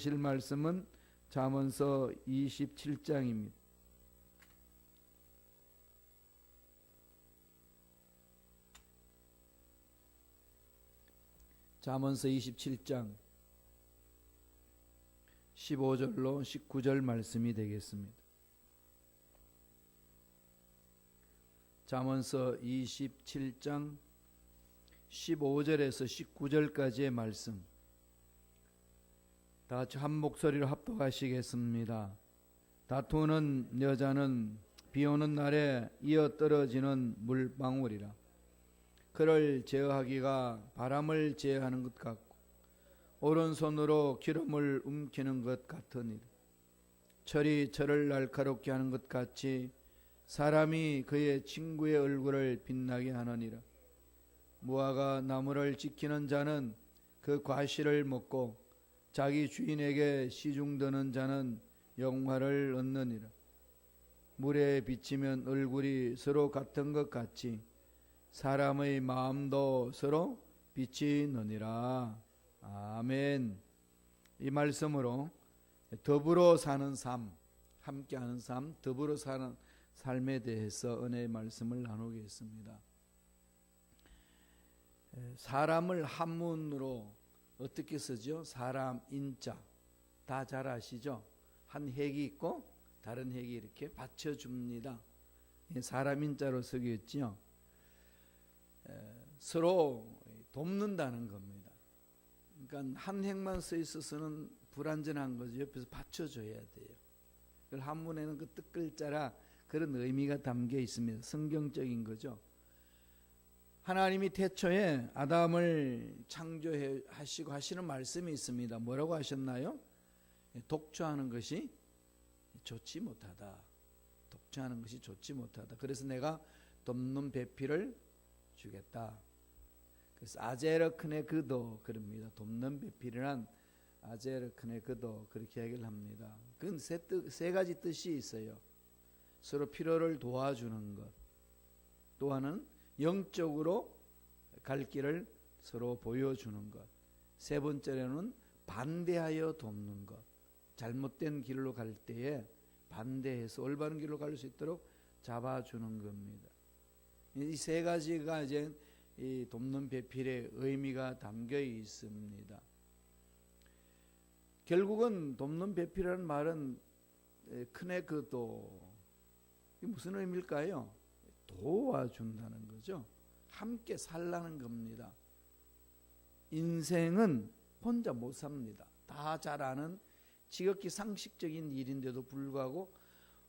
보실 말씀은 잠언서 27장입니다. 잠언서 27장 15절로 19절 말씀이 되겠습니다. 잠언서 27장 15절에서 19절까지의 말씀, 다 같이 한 목소리로 합독하시겠습니다. 다투는 여자는 비 오는 날에 이어 떨어지는 물방울이라. 그를 제어하기가 바람을 제어하는 것 같고 오른손으로 기름을 움키는 것 같으니라. 철이 철을 날카롭게 하는 것 같이 사람이 그의 친구의 얼굴을 빛나게 하느니라. 무화과 나무를 지키는 자는 그 과실을 먹고 자기 주인에게 시중드는 자는 영화를 얻느니라. 물에 비치면 얼굴이 서로 같은 것 같이 사람의 마음도 서로 빛이 나니라. 아멘. 이 말씀으로 더불어 사는 삶, 함께하는 삶, 더불어 사는 삶에 대해서 은혜의 말씀을 나누겠습니다. 사람을 한문으로 어떻게 쓰죠? 사람 인자 다 잘 아시죠? 한 핵이 있고 다른 핵이 이렇게 받쳐줍니다. 사람 인자로 쓰겠죠. 서로 돕는다는 겁니다. 그러니까 한 핵만 써 있어서는 불완전한 거죠. 옆에서 받쳐줘야 돼요. 그 한문에는 그 뜻글자라 그런 의미가 담겨 있습니다. 성경적인 거죠. 하나님이 태초에 아담을 창조하시고 하시는 말씀이 있습니다. 뭐라고 하셨나요? 독주하는 것이 좋지 못하다. 독주하는 것이 좋지 못하다. 그래서 내가 돕는 배필을 주겠다. 그래서 아제르크네 그도 그럽니다. 돕는 배필이란 아제르크네 그도 그렇게 얘기를 합니다. 그건 세 가지 뜻이 있어요. 서로 필요를 도와주는 것, 또 하나는 영적으로 갈 길을 서로 보여주는 것, 세 번째로는 반대하여 돕는 것. 잘못된 길로 갈 때에 반대해서 올바른 길로 갈 수 있도록 잡아주는 겁니다. 이 세 가지가 이제 이 돕는 배필의 의미가 담겨 있습니다. 결국은 돕는 배필이라는 말은 크네그도 무슨 의미일까요? 도와준다는 거죠. 함께 살라는 겁니다. 인생은 혼자 못 삽니다. 다 잘 아는 지극히 상식적인 일인데도 불구하고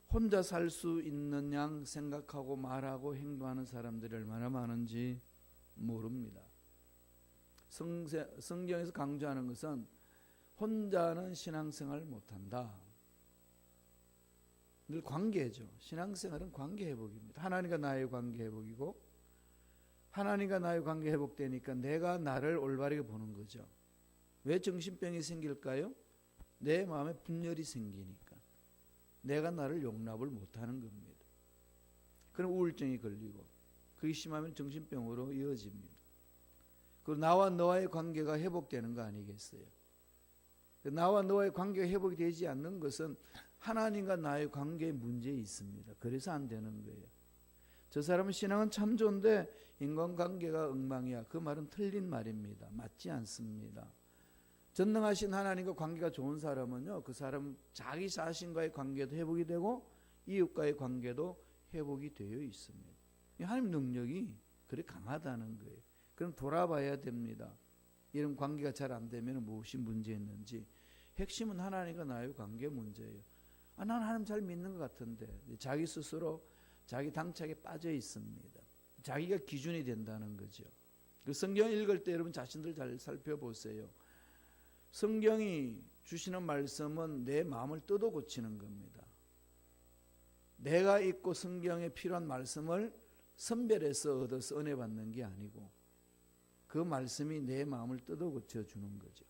혼자 살 수 있는 양 생각하고 말하고 행동하는 사람들이 얼마나 많은지 모릅니다. 성경에서 강조하는 것은 혼자는 신앙생활 못한다. 늘 관계죠. 신앙생활은 관계 회복입니다. 하나님과 나의 관계 회복이고, 하나님과 나의 관계 회복되니까 내가 나를 올바르게 보는 거죠. 왜 정신병이 생길까요? 내 마음에 분열이 생기니까. 내가 나를 용납을 못하는 겁니다. 그럼 우울증이 걸리고, 그게 심하면 정신병으로 이어집니다. 그리고 나와 너와의 관계가 회복되는 거 아니겠어요? 나와 너와의 관계가 회복이 되지 않는 것은 하나님과 나의 관계에 문제 있습니다. 그래서 안 되는 거예요. 저 사람은 신앙은 참 좋은데 인간관계가 엉망이야. 그 말은 틀린 말입니다. 맞지 않습니다. 전능하신 하나님과 관계가 좋은 사람은요, 그 사람은 자기 자신과의 관계도 회복이 되고 이웃과의 관계도 회복이 되어 있습니다. 하나님 능력이 그렇게 강하다는 거예요. 그럼 돌아봐야 됩니다. 이런 관계가 잘 안 되면 무엇이 문제였는지. 핵심은 하나님과 나의 관계 문제예요. 나는 하나님 잘 믿는 것 같은데 자기 스스로 자기 당착에 빠져 있습니다. 자기가 기준이 된다는 거죠. 그 성경 읽을 때 여러분 자신들 잘 살펴보세요. 성경이 주시는 말씀은 내 마음을 뜯어 고치는 겁니다. 내가 읽고 성경에 필요한 말씀을 선별해서 얻어서 은혜 받는 게 아니고 그 말씀이 내 마음을 뜯어 고쳐주는 거죠.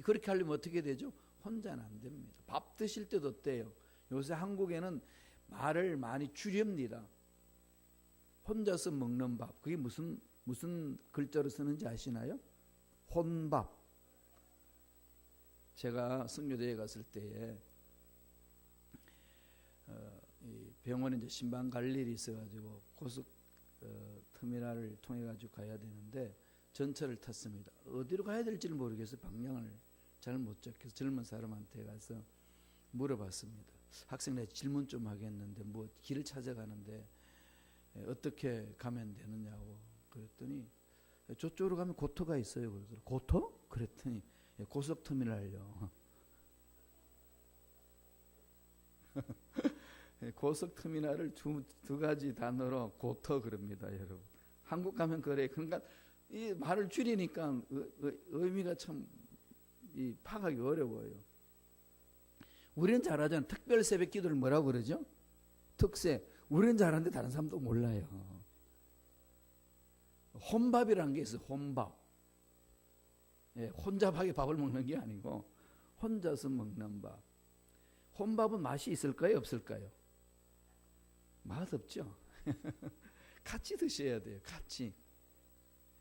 그렇게 하려면 어떻게 되죠? 혼자는 안 됩니다. 밥 드실 때도 어때요? 요새 한국에는 말을 많이 줄입니다. 혼자서 먹는 밥. 그게 무슨 글자로 쓰는지 아시나요? 혼밥. 제가 선교대에 갔을 때에 이 병원에 이제 신방 갈 일이 있어가지고 고속 터미널을 통해 가지고 가야 되는데 전철을 탔습니다. 어디로 가야 될지를 모르겠어요. 방향을 잘 못 잡혀서 젊은 사람한테 가서 물어봤습니다. 학생 내가 질문 좀 하겠는데 뭐 길을 찾아가는데 어떻게 가면 되느냐고 그랬더니 저쪽으로 가면 고터가 있어요. 그러더라고요. 고터? 그랬더니 고속터미널요. 고속터미널을 두 가지 단어로 고터 그럽니다, 여러분. 한국 가면 그래. 그러니까 이 말을 줄이니까 의미가 참 파악하기 어려워요. 우리는 잘하잖아요. 특별 새벽 기도를 뭐라고 그러죠? 특세. 우리는 잘하는데 다른 사람도 몰라요. 혼밥이라는 게 있어요. 혼밥. 예, 혼잡하게 밥을 먹는 게 아니고 혼자서 먹는 밥. 혼밥은 맛이 있을까요? 없을까요? 맛없죠. 같이 드셔야 돼요. 같이.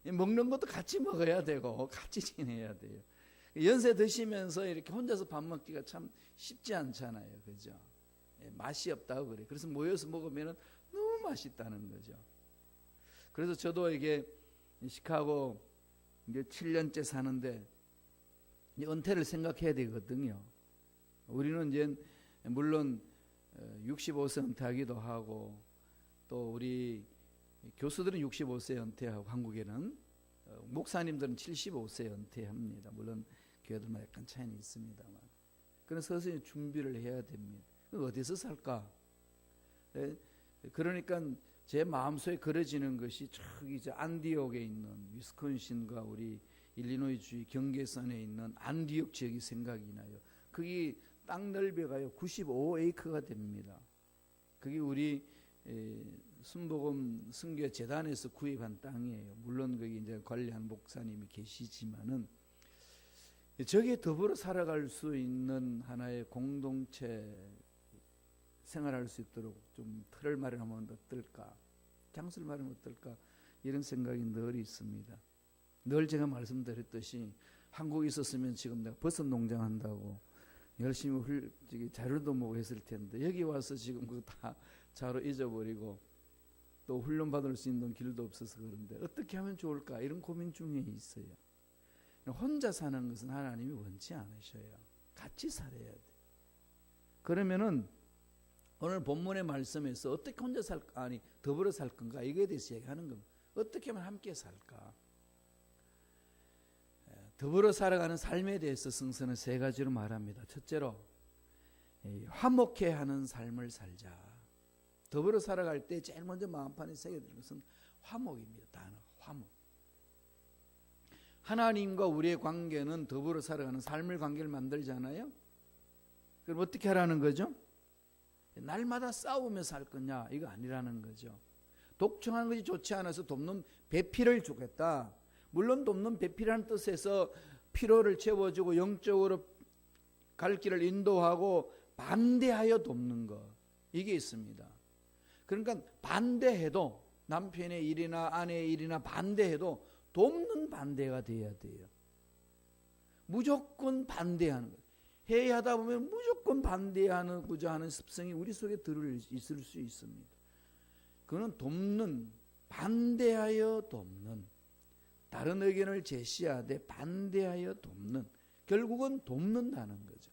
먹는 것도 같이 먹어야 되고 같이 지내야 돼요. 연세 드시면서 이렇게 혼자서 밥 먹기가 참 쉽지 않잖아요. 그죠? 예, 맛이 없다고 그래요. 그래서 모여서 먹으면 너무 맛있다는 거죠. 그래서 저도 이게 시카고 이제 7년째 사는데 이제 은퇴를 생각해야 되거든요. 우리는 이제 물론 65세 은퇴하기도 하고 또 우리 교수들은 65세 은퇴하고 한국에는 목사님들은 75세 은퇴합니다. 물론 교회들마다 약간 차이는 있습니다만. 그래서 서서히 준비를 해야 됩니다. 어디서 살까? 그러니까 제 마음속에 그려지는 것이 저기 이제 안디옥에 있는 위스콘신과 우리 일리노이주 경계선에 있는 안디옥 지역이 생각이 나요. 거기 땅 넓이가요 95에이커가 됩니다. 그게 우리 순복음 선교 재단에서 구입한 땅이에요. 물론 거기 이제 관리한 목사님이 계시지만은 저기에 더불어 살아갈 수 있는 하나의 공동체 생활할 수 있도록 좀 틀을 마련하면 어떨까? 장소를 마련하면 어떨까? 이런 생각이 늘 있습니다. 늘 제가 말씀드렸듯이 한국에 있었으면 지금 내가 버섯 농장 한다고 열심히 자료도 모으고 했을 텐데 여기 와서 지금 그거 다 자료 잊어버리고 또 훈련 받을 수 있는 길도 없어서 그런데 어떻게 하면 좋을까? 이런 고민 중에 있어요. 혼자 사는 것은 하나님이 원치 않으셔요. 같이 살아야 돼. 그러면은 오늘 본문의 말씀에서 어떻게 혼자 살까? 아니 더불어 살 건가? 이거에 대해서 얘기하는 겁니다. 어떻게 하면 함께 살까? 더불어 살아가는 삶에 대해서 성서는 세 가지로 말합니다. 첫째로 화목해 하는 삶을 살자. 더불어 살아갈 때 제일 먼저 마음판에 새겨야 되는 것은 화목입니다. 단어 화목. 하나님과 우리의 관계는 더불어 살아가는 삶의 관계를 만들잖아요. 그럼 어떻게 하라는 거죠? 날마다 싸우며 살 거냐? 이거 아니라는 거죠. 독청하는 것이 좋지 않아서 돕는 배필을 주겠다. 물론 돕는 배필이라는 뜻에서 필요를 채워주고 영적으로 갈 길을 인도하고 반대하여 돕는 것. 이게 있습니다. 그러니까 반대해도 남편의 일이나 아내의 일이나 반대해도 돕는 반대가 돼야 돼요. 무조건 반대하는 것. 회의하다 보면 무조건 반대하고자 하는 습성이 우리 속에 있을 수 있습니다. 그거는 돕는, 반대하여 돕는, 다른 의견을 제시하되 반대하여 돕는, 결국은 돕는다는 거죠.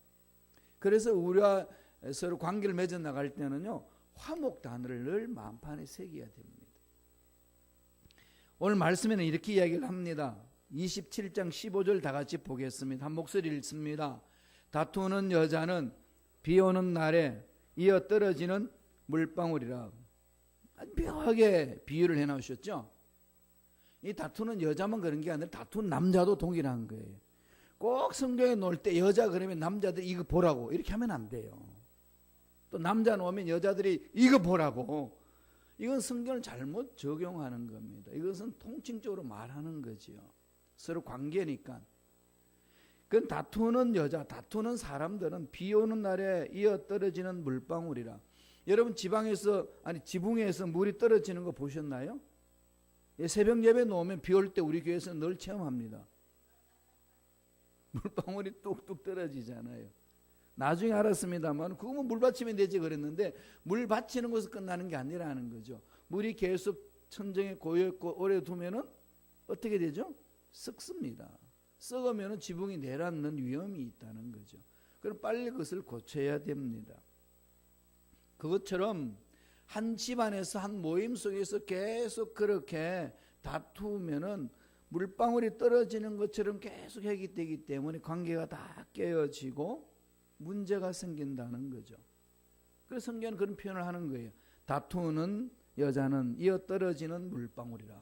그래서 우리와 서로 관계를 맺어 나갈 때는요, 화목 단어를 늘 마음판에 새겨야 됩니다. 오늘 말씀에는 이렇게 이야기를 합니다. 27장 15절 다 같이 보겠습니다. 한 목소리 읽습니다. 다투는 여자는 비 오는 날에 이어 떨어지는 물방울이라. 묘하게 비유를 해놓으셨죠. 이 다투는 여자만 그런 게 아니라 다투는 남자도 동일한 거예요. 꼭 성경에 놓을 때 여자 그러면 남자들이 이거 보라고 이렇게 하면 안 돼요. 또 남자 놓으면 여자들이 이거 보라고. 이건 성경을 잘못 적용하는 겁니다. 이것은 통칭적으로 말하는 거지요. 서로 관계니까. 그건 다투는 여자, 다투는 사람들은 비 오는 날에 이어 떨어지는 물방울이라. 여러분 지붕에서 물이 떨어지는 거 보셨나요? 새벽 예배 놓으면 비 올 때 우리 교회에서 늘 체험합니다. 물방울이 뚝뚝 떨어지잖아요. 나중에 알았습니다만 그거 물 받치면 되지 그랬는데 물 받치는 것에서 끝나는 게 아니라는 거죠. 물이 계속 천정에 고여있고 오래 두면은 어떻게 되죠? 썩습니다. 썩으면 지붕이 내려앉는 위험이 있다는 거죠. 그럼 빨리 그것을 고쳐야 됩니다. 그것처럼 한 집안에서 한 모임 속에서 계속 그렇게 다투면은 물방울이 떨어지는 것처럼 계속 해결되기 때문에 관계가 다 깨어지고 문제가 생긴다는 거죠. 그래서 성경은 그런 표현을 하는 거예요. 다투는 여자는 이어 떨어지는 물방울이라.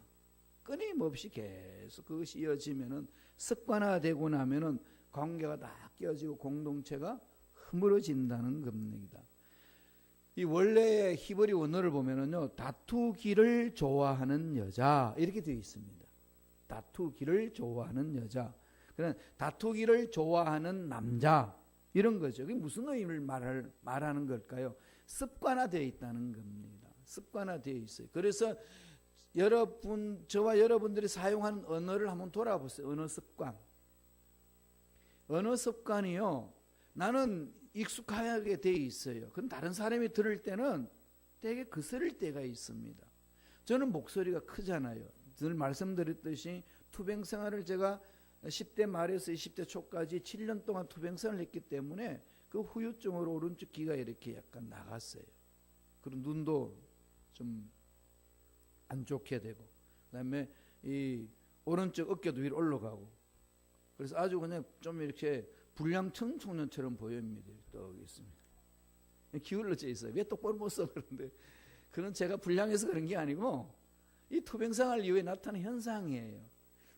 끊임없이 계속 그것이 이어지면은 습관화되고 나면은 관계가 다 깨어지고 공동체가 흐물어진다는 겁니다. 이 원래의 히브리 원어를 보면은요, 다투기를 좋아하는 여자 이렇게 되어 있습니다. 다투기를 좋아하는 여자. 그냥 다투기를 좋아하는 남자 이런 거죠. 그게 무슨 의미를 말하는 걸까요? 습관화되어 있다는 겁니다. 습관화되어 있어요. 그래서 저와 여러분들이 사용하는 언어를 한번 돌아보세요. 언어 습관. 언어 습관이요, 나는 익숙하게 되어 있어요. 그럼 다른 사람이 들을 때는 되게 거스를 때가 있습니다. 저는 목소리가 크잖아요. 늘 말씀드렸듯이 투병 생활을 제가 10대 말에서 20대 초까지 7년 동안 투병 생활을 했기 때문에 그 후유증으로 오른쪽 귀가 이렇게 약간 나갔어요. 그리고 눈도 좀 안 좋게 되고, 그다음에 이 오른쪽 어깨도 위로 올라가고, 그래서 아주 그냥 좀 이렇게 불량 청소년처럼 보입니다. 떡 있습니다. 기울어져 있어요. 왜 똑바로 못 써? 그런데 그건 제가 불량해서 그런 게 아니고 이 투병생활 이후에 나타난 현상이에요.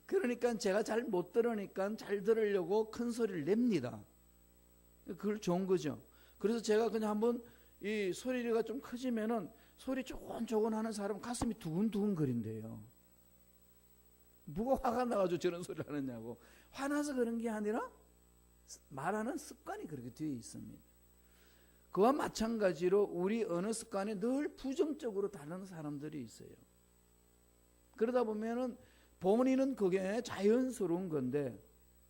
그러니까 제가 잘 못 들으니까 잘 들으려고 큰 소리를 냅니다. 그걸 좋은 거죠. 그래서 제가 그냥 한번 이 소리가 좀 커지면은 소리 조곤조곤 하는 사람 가슴이 두근두근 거린대요. 뭐가 화가 나가지고 저런 소리를 하느냐고. 화나서 그런 게 아니라 말하는 습관이 그렇게 되어 있습니다. 그와 마찬가지로 우리 언어 습관에 늘 부정적으로 다루는 사람들이 있어요. 그러다 보면은 본인은 그게 자연스러운 건데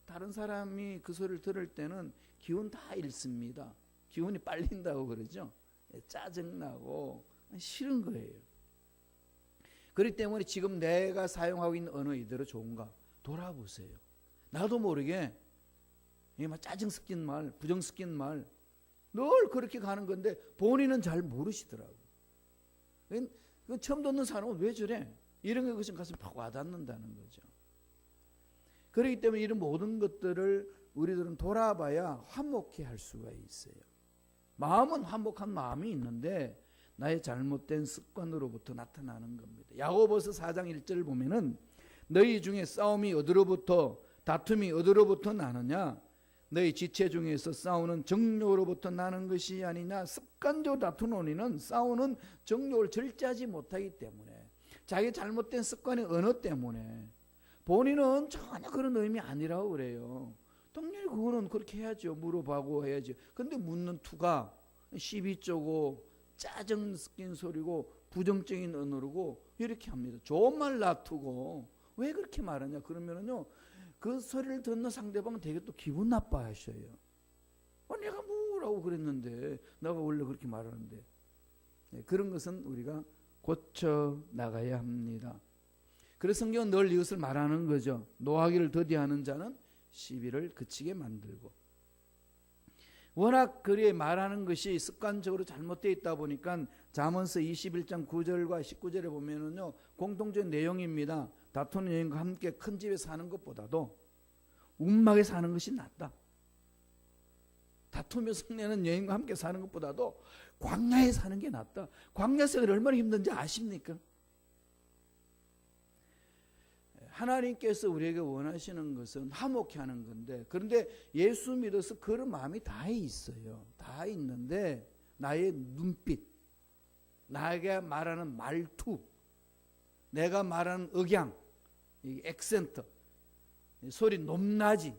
다른 사람이 그 소리를 들을 때는 기운 다 잃습니다. 기운이 빨린다고 그러죠. 짜증나고 싫은 거예요. 그렇기 때문에 지금 내가 사용하고 있는 언어 이대로 좋은가 돌아보세요. 나도 모르게 막 짜증 섞인 말, 부정 섞인 말 늘 그렇게 가는 건데 본인은 잘 모르시더라고. 처음 듣는 사람은 왜 저래? 이런 것이 가슴에 팍 와닿는다는 거죠. 그렇기 때문에 이런 모든 것들을 우리들은 돌아봐야 화목해 할 수가 있어요. 마음은 화목한 마음이 있는데 나의 잘못된 습관으로부터 나타나는 겁니다. 야고보서 4장 1절을 보면은 너희 중에 싸움이 어디로부터 다툼이 어디로부터 나느냐? 너희 지체 중에서 싸우는 정욕으로부터 나는 것이 아니냐? 습관적으로 다투는 이는 싸우는 정욕을 절제하지 못하기 때문에, 자기 잘못된 습관의 언어 때문에. 본인은 전혀 그런 의미 아니라고 그래요. 당연히 그거는 그렇게 해야죠. 물어보고 해야죠. 근데 묻는 투가 시비 쪼고 짜증 섞인 소리고 부정적인 언어로고 이렇게 합니다. 좋은 말 놔두고 왜 그렇게 말하냐 그러면은요, 그 소리를 듣는 상대방은 되게 또 기분 나빠하셔요. 내가 뭐라고 그랬는데, 내가 원래 그렇게 말하는데. 네, 그런 것은 우리가 고쳐 나가야 합니다. 그래서 성경은 늘 이것을 말하는 거죠. 노하기를 더디하는 자는 시비를 그치게 만들고. 워낙 그리 말하는 것이 습관적으로 잘못되어 있다 보니까 잠언서 21장 9절과 19절에 보면은요, 공통적인 내용입니다. 다투는 여인과 함께 큰 집에 사는 것보다도 움막에 사는 것이 낫다. 다투며 성내는 여인과 함께 사는 것보다도 광야에 사는 게 낫다. 광야 생활이 얼마나 힘든지 아십니까? 하나님께서 우리에게 원하시는 것은 화목해 하는 건데, 그런데 예수 믿어서 그런 마음이 다 있어요. 다 있는데 나의 눈빛, 나에게 말하는 말투, 내가 말하는 억양, 이 액센트, 소리 높낮이,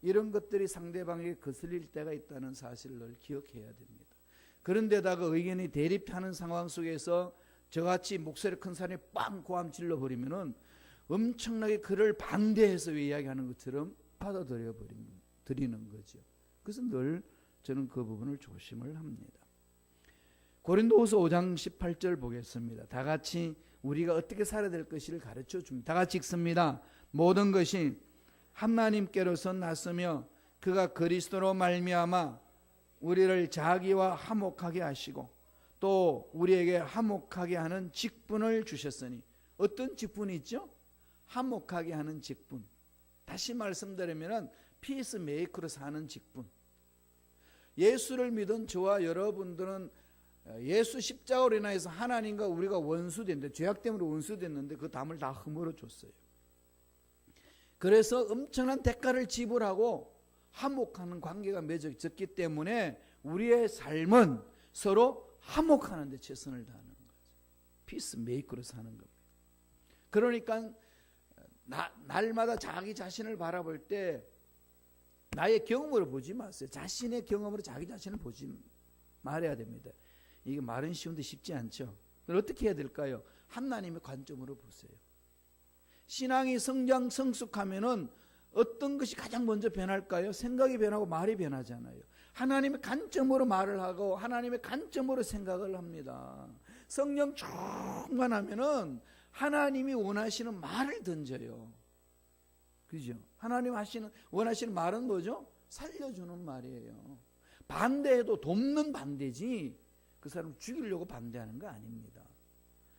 이런 것들이 상대방에게 거슬릴 때가 있다는 사실을 늘 기억해야 됩니다. 그런데다가 의견이 대립하는 상황 속에서 저같이 목소리 큰 사람이 빵 고함 질러버리면은 엄청나게 그를 반대해서 이야기하는 것처럼 받아들여 버립니다. 드리는 거죠. 그래서 늘 저는 그 부분을 조심을 합니다. 고린도후서 5장 18절 보겠습니다. 다 같이 우리가 어떻게 살아야 될 것을 가르쳐 줍니다. 다 같이 읽습니다. 모든 것이 하나님께로서 났으며 그가 그리스도로 말미암아 우리를 자기와 화목하게 하시고 또 우리에게 화목하게 하는 직분을 주셨으니, 어떤 직분이 있죠? 화목하게 하는 직분. 다시 말씀드리면 피스메이커로 사는 직분. 예수를 믿은 저와 여러분들은 예수 십자가로 인하여서 하나님과 우리가 원수됐는데, 죄악 때문에 원수됐는데 그 담을 다 허물어 줬어요. 그래서 엄청난 대가를 지불하고 화목하는 관계가 맺어졌기 때문에 우리의 삶은 서로 화목하는 데 최선을 다하는 거죠. 피스메이커로 사는 겁니다. 그러니까 날마다 자기 자신을 바라볼 때 나의 경험으로 보지 마세요. 자신의 경험으로 자기 자신을 보지 말아야 됩니다. 이게 말은 쉬운데 쉽지 않죠. 그럼 어떻게 해야 될까요? 하나님의 관점으로 보세요. 신앙이 성숙하면은 어떤 것이 가장 먼저 변할까요? 생각이 변하고 말이 변하잖아요. 하나님의 관점으로 말을 하고 하나님의 관점으로 생각을 합니다. 성령 충만하면은 하나님이 원하시는 말을 던져요. 그죠? 하나님 원하시는 말은 뭐죠? 살려주는 말이에요. 반대해도 돕는 반대지 그 사람 죽이려고 반대하는 거 아닙니다.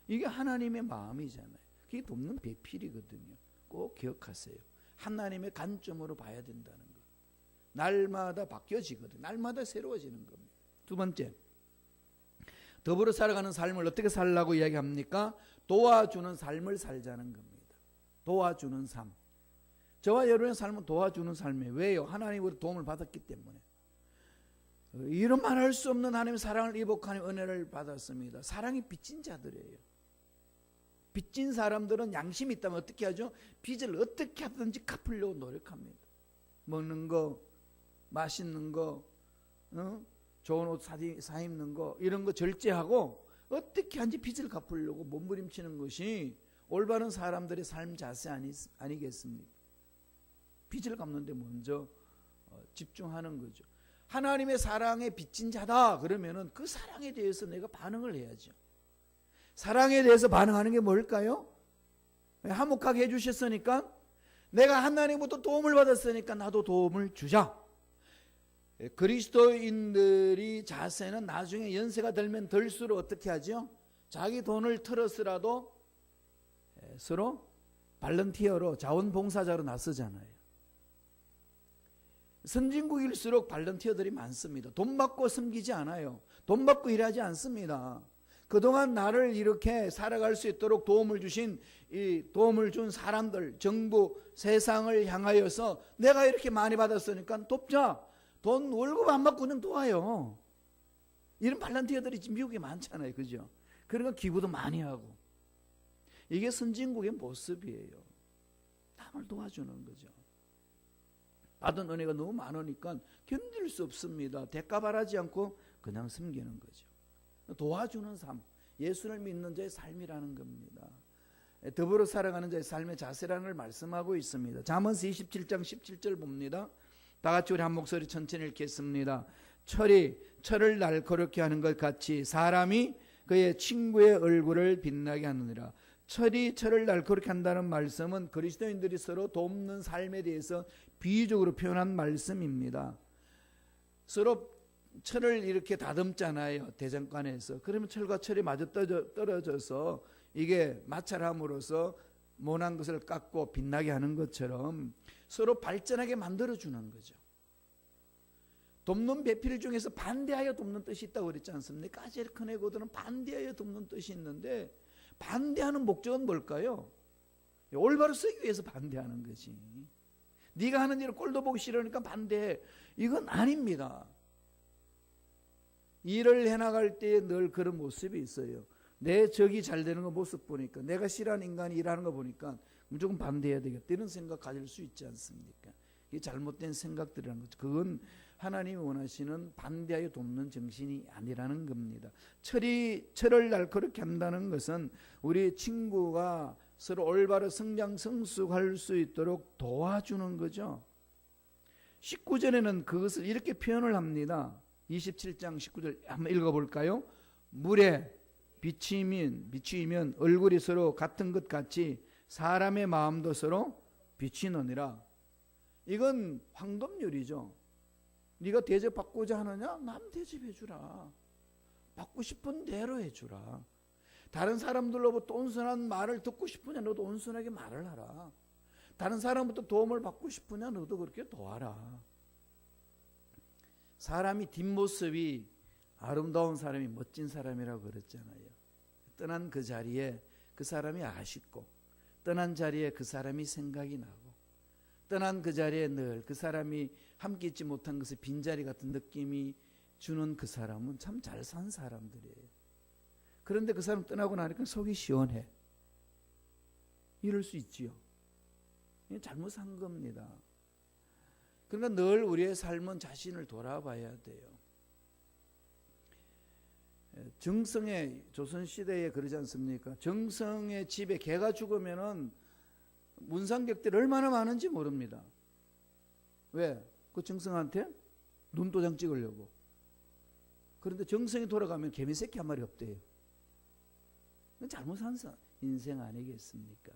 이게 하나님의 마음이잖아요. 그게 돕는 배필이거든요. 꼭 기억하세요. 하나님의 관점으로 봐야 된다는 거. 날마다 바뀌어지거든요. 날마다 새로워지는 겁니다. 두 번째, 더불어 살아가는 삶을 어떻게 살라고 이야기합니까? 도와주는 삶을 살자는 겁니다. 도와주는 삶. 저와 여러분의 삶은 도와주는 삶이에요. 왜요? 하나님으로 도움을 받았기 때문에. 이런 말할 수 없는 하나님의 사랑을 이복하는 은혜를 받았습니다. 사랑이 빚진 자들이에요. 빚진 사람들은 양심이 있다면 어떻게 하죠? 빚을 어떻게 하든지 갚으려고 노력합니다. 먹는 거, 맛있는 거, 좋은 옷 사 입는 거, 이런 거 절제하고 어떻게 하든지 빚을 갚으려고 몸부림치는 것이 올바른 사람들의 삶 자세 아니겠습니까? 빚을 갚는데 먼저 집중하는 거죠. 하나님의 사랑에 빚진 자다 그러면은 그 사랑에 대해서 내가 반응을 해야죠. 사랑에 대해서 반응하는 게 뭘까요? 화목하게 해주셨으니까, 내가 하나님부터 도움을 받았으니까 나도 도움을 주자. 그리스도인들이 자세는 나중에 연세가 들면 들수록 어떻게 하죠? 자기 돈을 털어서라도 서로 발런티어로, 자원봉사자로 나서잖아요. 선진국일수록 발런티어들이 많습니다. 돈 받고 섬기지 않아요. 돈 받고 일하지 않습니다. 그동안 나를 이렇게 살아갈 수 있도록 도움을 준 사람들, 정부, 세상을 향하여서 내가 이렇게 많이 받았으니까 돕자. 돈 월급 안 받고 그냥 도와요. 이런 발런티어들이 지금 미국에 많잖아요. 그죠? 그러니까 기부도 많이 하고. 이게 선진국의 모습이에요. 남을 도와주는 거죠. 받은 은혜가 너무 많으니까 견딜 수 없습니다. 대가 바라지 않고 그냥 섬기는 거죠. 도와주는 삶, 예수를 믿는 자의 삶이라는 겁니다. 더불어 살아가는 자의 삶의 자세라는 걸 말씀하고 있습니다. 잠언서 27장 17절 봅니다. 다 같이 우리 한 목소리 천천히 읽겠습니다. 철을 날카롭게 하는 것 같이 사람이 그의 친구의 얼굴을 빛나게 하느니라. 철을 날카롭게 한다는 말씀은 그리스도인들이 서로 돕는 삶에 대해서 비유적으로 표현한 말씀입니다. 서로 철을 이렇게 다듬잖아요. 대장간에서. 그러면 철과 철이 마주 떨어져서 이게 마찰함으로써 모난 것을 깎고 빛나게 하는 것처럼 서로 발전하게 만들어주는 거죠. 돕는 배필 중에서 반대하여 돕는 뜻이 있다고 그랬지 않습니까? 아제르크네고들은 반대하여 돕는 뜻이 있는데, 반대하는 목적은 뭘까요? 올바로 쓰기 위해서 반대하는 거지. 네가 하는 일을 꼴도 보기 싫으니까 반대해. 이건 아닙니다. 일을 해나갈 때 늘 그런 모습이 있어요. 내 적이 잘 되는 거 모습 보니까, 내가 싫어하는 인간이 일하는 거 보니까 무조건 반대해야 되겠다, 이런 생각 가질 수 있지 않습니까? 이게 잘못된 생각들이라는 거죠. 그건 하나님이 원하시는 반대하여 돕는 정신이 아니라는 겁니다. 철을 날카롭게 한다는 것은 우리 친구가 서로 올바로 성장 성숙할 수 있도록 도와주는 거죠. 19절에는 그것을 이렇게 표현을 합니다. 27장 19절 한번 읽어볼까요? 물에 비추이면 얼굴이 서로 같은 것 같이 사람의 마음도 서로 비치느니라. 이건 황금률이죠. 네가 대접받고자 하느냐? 남 대접해주라. 받고 싶은 대로 해주라. 다른 사람들로부터 온순한 말을 듣고 싶으냐? 너도 온순하게 말을 하라. 다른 사람부터 도움을 받고 싶으냐? 너도 그렇게 도와라. 사람이 뒷모습이 아름다운 사람이 멋진 사람이라고 그랬잖아요. 떠난 그 자리에 그 사람이 아쉽고, 떠난 자리에 그 사람이 생각이 나고, 떠난 그 자리에 늘 그 사람이 함께 있지 못한 것의 빈자리 같은 느낌이 주는 그 사람은 참 잘 산 사람들이에요. 그런데 그 사람 떠나고 나니까 속이 시원해. 이럴 수 있지요. 잘못 산 겁니다. 그러니까 늘 우리의 삶은 자신을 돌아봐야 돼요. 정성의 조선시대에 그러지 않습니까? 정성의 집에 개가 죽으면은 문상객들이 얼마나 많은지 모릅니다. 왜? 그 정성한테 눈도장 찍으려고. 그런데 정성이 돌아가면 개미새끼 한 마리 없대요. 잘못 산 인생 아니겠습니까?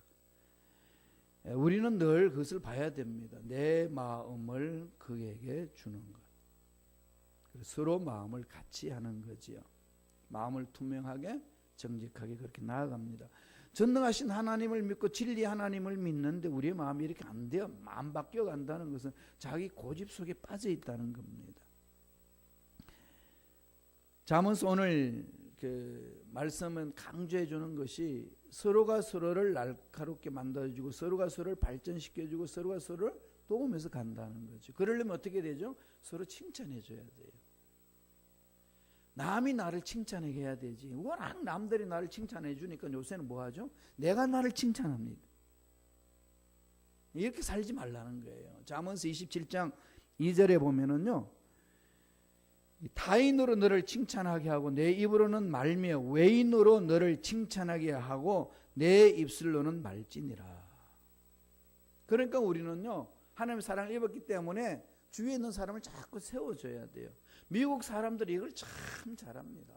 우리는 늘 그것을 봐야 됩니다. 내 마음을 그에게 주는 것. 서로 마음을 같이 하는 거지요. 마음을 투명하게 정직하게 그렇게 나아갑니다. 전능하신 하나님을 믿고 진리 하나님을 믿는데 우리의 마음이 이렇게 안 돼요. 안 바뀌어 간다는 것은 자기 고집 속에 빠져 있다는 겁니다. 잠언서 오늘 그 말씀은 강조해 주는 것이 서로가 서로를 날카롭게 만들어주고 서로가 서로를 발전시켜주고 서로가 서로를 도우면서 간다는 거죠. 그러려면 어떻게 되죠? 서로 칭찬해 줘야 돼요. 남이 나를 칭찬하게 해야 되지. 워낙 남들이 나를 칭찬해 주니까 요새는 뭐 하죠? 내가 나를 칭찬합니다. 이렇게 살지 말라는 거예요. 잠언서 27장 2절에 보면은요, 타인으로 너를 칭찬하게 하고 내 입으로는 말며 외인으로 너를 칭찬하게 하고 내 입술로는 말지니라. 그러니까 우리는요, 하나님의 사랑을 입었기 때문에 주위에 있는 사람을 자꾸 세워줘야 돼요. 미국 사람들이 이걸 참 잘합니다.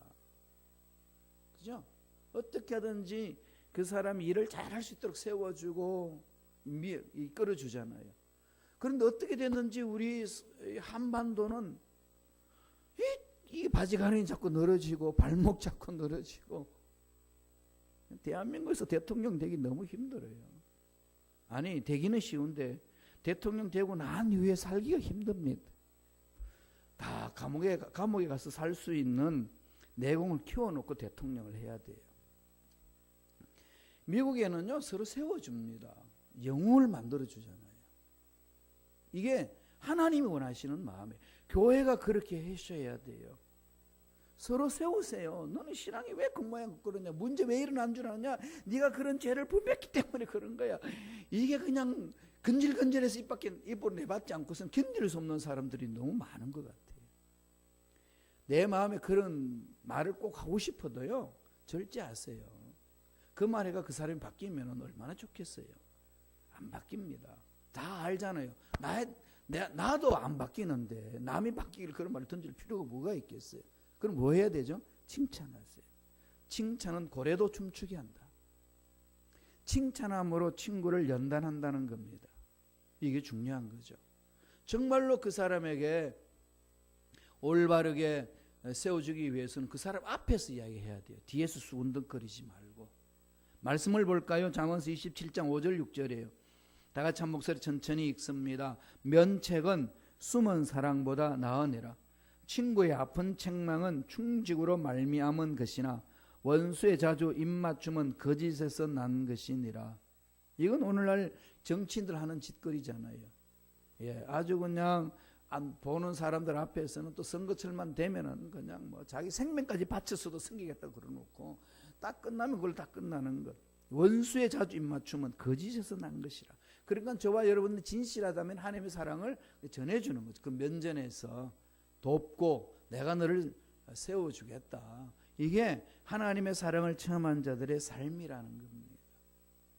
그죠? 어떻게 하든지 그 사람이 일을 잘할 수 있도록 세워주고 이끌어주잖아요. 그런데 어떻게 됐는지 우리 한반도는 이 바지가랑이 자꾸 늘어지고 발목 자꾸 늘어지고, 대한민국에서 대통령 되기 너무 힘들어요. 아니, 되기는 쉬운데 대통령 되고 난 이후에 살기가 힘듭니다. 다 감옥에 가서 살 수 있는 내공을 키워놓고 대통령을 해야 돼요. 미국에는요, 서로 세워줍니다. 영웅을 만들어주잖아요. 이게 하나님이 원하시는 마음이에요. 교회가 그렇게 하셔야 돼요. 서로 세우세요. 너는 신앙이 왜 그 모양 그러냐? 문제 왜 일어난 줄 아냐? 네가 그런 죄를 범했기 때문에 그런 거야. 이게 그냥 근질근질해서 입으로 내받지 않고선 견딜 수 없는 사람들이 너무 많은 것 같아요. 내 마음에 그런 말을 꼭 하고 싶어도요, 절제하세요. 그 말해가 그 사람이 바뀌면 얼마나 좋겠어요. 안 바뀝니다. 다 알잖아요. 나도 안 바뀌는데 남이 바뀌기를 그런 말을 던질 필요가 뭐가 있겠어요. 그럼 뭐 해야 되죠? 칭찬하세요. 칭찬은 고래도 춤추게 한다. 칭찬함으로 친구를 연단한다는 겁니다. 이게 중요한 거죠. 정말로 그 사람에게 올바르게 세워주기 위해서는 그 사람 앞에서 이야기해야 돼요. 뒤에서 수군덕거리지 말고. 말씀을 볼까요? 잠언서 27장 5절 6절이에요. 다 같이 한 목소리 천천히 읽습니다. 면책은 숨은 사랑보다 나으니라. 친구의 아픈 책망은 충직으로 말미암은 것이나 원수의 자주 입맞춤은 거짓에서 난 것이니라. 이건 오늘날 정치인들 하는 짓거리잖아요. 예, 아주 그냥 보는 사람들 앞에서는 또 선거철만 되면은 그냥 뭐 자기 생명까지 바쳐서도 섬기겠다 그러놓고 딱 끝나면 그걸 다 끝나는 것. 원수의 자주 입맞춤은 거짓에서 난 것이라. 그러니까 저와 여러분들 진실하다면 하나님의 사랑을 전해주는 거죠. 그 면전에서 돕고 내가 너를 세워주겠다. 이게 하나님의 사랑을 체험한 자들의 삶이라는 겁니다.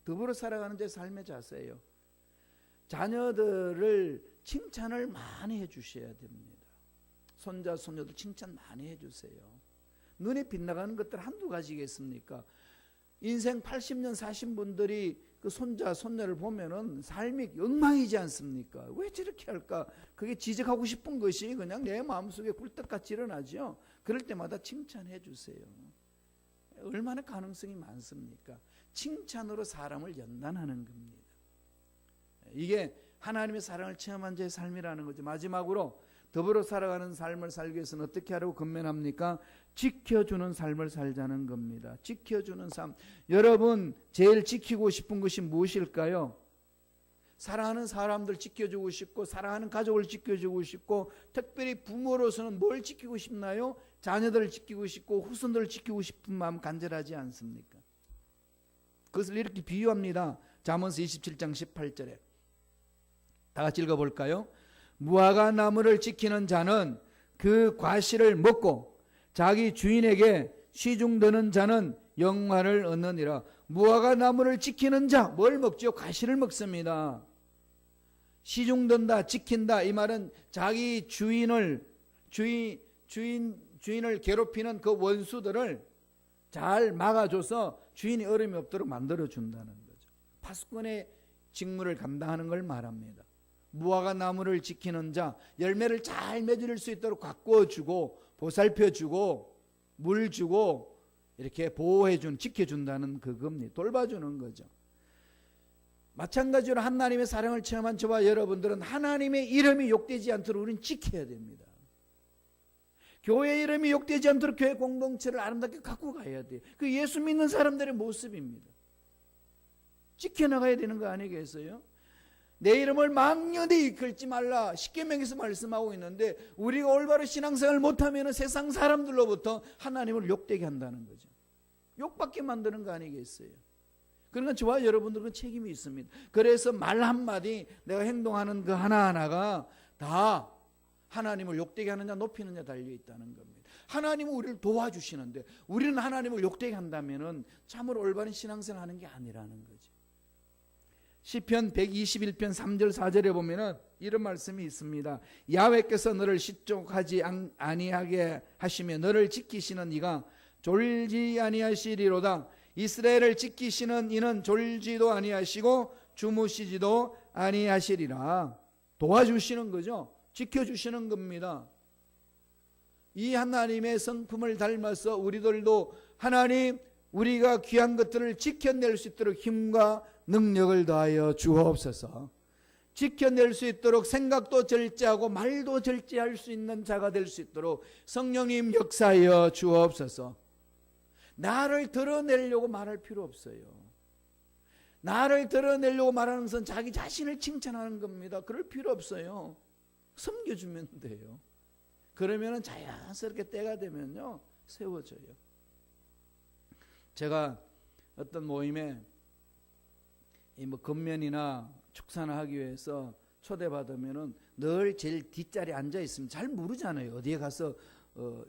더불어 살아가는 제 삶의 자세예요. 자녀들을 칭찬을 많이 해주셔야 됩니다. 손자 손녀들 칭찬 많이 해주세요. 눈에 빗나가는 것들 한두 가지겠습니까? 인생 80년 사신 분들이 그 손자 손녀를 보면은 삶이 엉망이지 않습니까? 왜 저렇게 할까? 그게 지적하고 싶은 것이 그냥 내 마음속에 굴떡같이 일어나죠. 그럴 때마다 칭찬해 주세요. 얼마나 가능성이 많습니까? 칭찬으로 사람을 연단하는 겁니다. 이게 하나님의 사랑을 체험한 자의 삶이라는 거죠. 마지막으로 더불어 살아가는 삶을 살기 위해서는 어떻게 하라고 권면합니까? 지켜주는 삶을 살자는 겁니다. 지켜주는 삶. 여러분 제일 지키고 싶은 것이 무엇일까요? 사랑하는 사람들 지켜주고 싶고 사랑하는 가족을 지켜주고 싶고 특별히 부모로서는 뭘 지키고 싶나요? 자녀들을 지키고 싶고 후손들을 지키고 싶은 마음 간절하지 않습니까? 그것을 이렇게 비유합니다. 잠언서 27장 18절에 다 같이 읽어볼까요? 무화과 나무를 지키는 자는 그 과실을 먹고 자기 주인에게 시중드는 자는 영화를 얻느니라. 무화과 나무를 지키는 자, 뭘 먹죠? 과실을 먹습니다. 시중든다, 지킨다. 이 말은 자기 주인을 괴롭히는 그 원수들을 잘 막아줘서 주인이 어려움이 없도록 만들어준다는 거죠. 파수꾼의 직무를 감당하는 걸 말합니다. 무화과 나무를 지키는 자, 열매를 잘 맺을 수 있도록 가꾸어주고 보살펴주고 물 주고 이렇게 보호해준, 지켜준다는 그겁니다. 돌봐주는 거죠. 마찬가지로 하나님의 사랑을 체험한 저와 여러분들은 하나님의 이름이 욕되지 않도록 우리는 지켜야 됩니다. 교회 이름이 욕되지 않도록 교회 공동체를 아름답게 갖고 가야 돼요. 그 예수 믿는 사람들의 모습입니다. 지켜나가야 되는 거 아니겠어요? 내 이름을 막연히 이끌지 말라 십계명에서 말씀하고 있는데 우리가 올바로 신앙생활을 못하면 세상 사람들로부터 하나님을 욕되게 한다는 거죠. 욕받게 만드는 거 아니겠어요? 그러니까 저와 여러분들은 책임이 있습니다. 그래서 말 한마디 내가 행동하는 그 하나하나가 다 하나님을 욕되게 하느냐 높이느냐 달려있다는 겁니다. 하나님은 우리를 도와주시는데 우리는 하나님을 욕되게 한다면 참으로 올바른 신앙생활을 하는 게 아니라는 거죠. 시편 121편 3절 4절에 보면은 이런 말씀이 있습니다. 야훼께서 너를 실족하지 아니하게 하시며 너를 지키시는 이가 졸지 아니하시리로다. 이스라엘을 지키시는 이는 졸지도 아니하시고 주무시지도 아니하시리라. 도와주시는 거죠. 지켜주시는 겁니다. 이 하나님의 성품을 닮아서 우리들도 하나님 우리가 귀한 것들을 지켜낼 수 있도록 힘과 능력을 다하여 주옵소서. 지켜낼 수 있도록 생각도 절제하고 말도 절제할 수 있는 자가 될 수 있도록 성령님 역사하여 주옵소서. 나를 드러내려고 말할 필요 없어요. 나를 드러내려고 말하는 것은 자기 자신을 칭찬하는 겁니다. 그럴 필요 없어요. 섬겨주면 돼요. 그러면 자연스럽게 때가 되면요 세워져요. 제가 어떤 모임에 뭐 건면이나 축사나 하기 위해서 초대받으면은 늘 제일 뒷자리에 앉아 있으면 잘 모르잖아요. 어디에 가서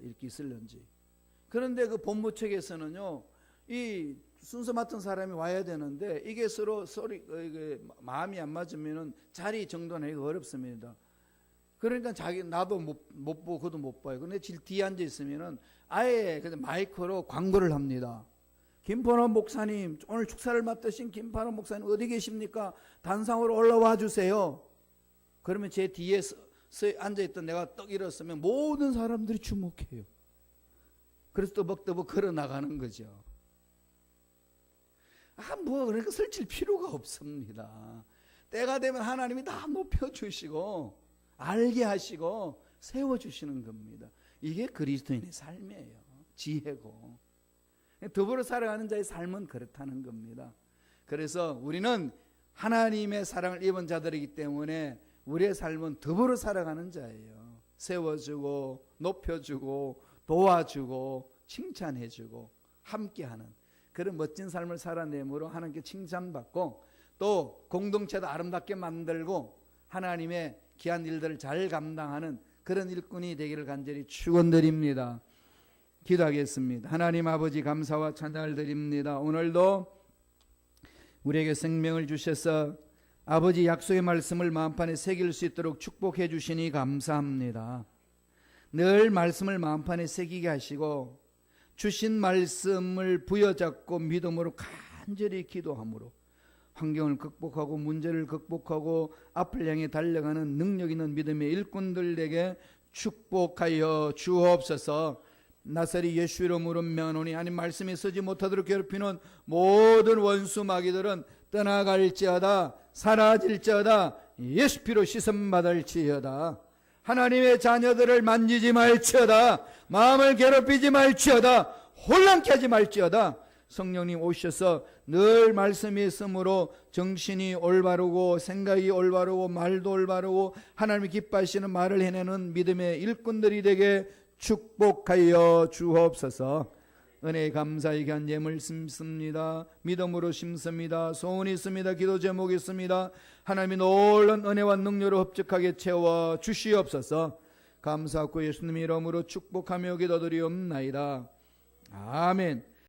이렇게 있을런지. 그런데 그 본부측에서는요, 이 순서 맡은 사람이 와야 되는데 이게 서로 마음이 안 맞으면은 자리 정돈하기가 어렵습니다. 그러니까 나도 못 보고 그도 못 봐요. 근데 제일 뒤에 앉아 있으면은 아예 마이크로 광고를 합니다. 김판원 목사님, 오늘 축사를 맡으신 김판원 목사님 어디 계십니까? 단상으로 올라와 주세요. 그러면 제 뒤에 앉아있던 내가 떡 일었으면 모든 사람들이 주목해요. 그래서 또벅또벅 걸어 나가는 거죠. 그러니까 설칠 필요가 없습니다. 때가 되면 하나님이 다 높여주시고 알게 하시고 세워주시는 겁니다. 이게 그리스도인의 삶이에요. 지혜고. 더불어 살아가는 자의 삶은 그렇다는 겁니다. 그래서 우리는 하나님의 사랑을 입은 자들이기 때문에 우리의 삶은 더불어 살아가는 자예요. 세워주고 높여주고 도와주고 칭찬해주고 함께하는 그런 멋진 삶을 살아내므로 하나님께 칭찬받고 또 공동체도 아름답게 만들고 하나님의 귀한 일들을 잘 감당하는 그런 일꾼이 되기를 간절히 축원드립니다. 기도하겠습니다. 하나님 아버지 감사와 찬양을 드립니다. 오늘도 우리에게 생명을 주셔서 아버지 약속의 말씀을 마음판에 새길 수 있도록 축복해 주시니 감사합니다. 늘 말씀을 마음판에 새기게 하시고 주신 말씀을 부여잡고 믿음으로 간절히 기도함으로 환경을 극복하고 문제를 극복하고 앞을 향해 달려가는 능력 있는 믿음의 일꾼들에게 축복하여 주옵소서. 나사리 예수 이름으로 명하노니 아니 말씀에 서지 못하도록 괴롭히는 모든 원수 마귀들은 떠나갈지어다 사라질지어다 예수 피로 씻음받을지어다. 하나님의 자녀들을 만지지 말지어다. 마음을 괴롭히지 말지어다. 혼란케 하지 말지어다. 성령님 오셔서 늘 말씀이 있으므로 정신이 올바르고 생각이 올바르고 말도 올바르고 하나님이 기뻐하시는 말을 해내는 믿음의 일꾼들이 되게 축복하여 주옵소서. 은혜에 감사히 귀한 예물 심습니다. 믿음으로 심습니다. 소원이 있습니다. 기도 제목이 있습니다. 하나님이 놀라운 은혜와 능력으로 흡족하게 채워 주시옵소서. 감사하고 예수님 이름으로 축복하며 기도드리옵나이다. 아멘.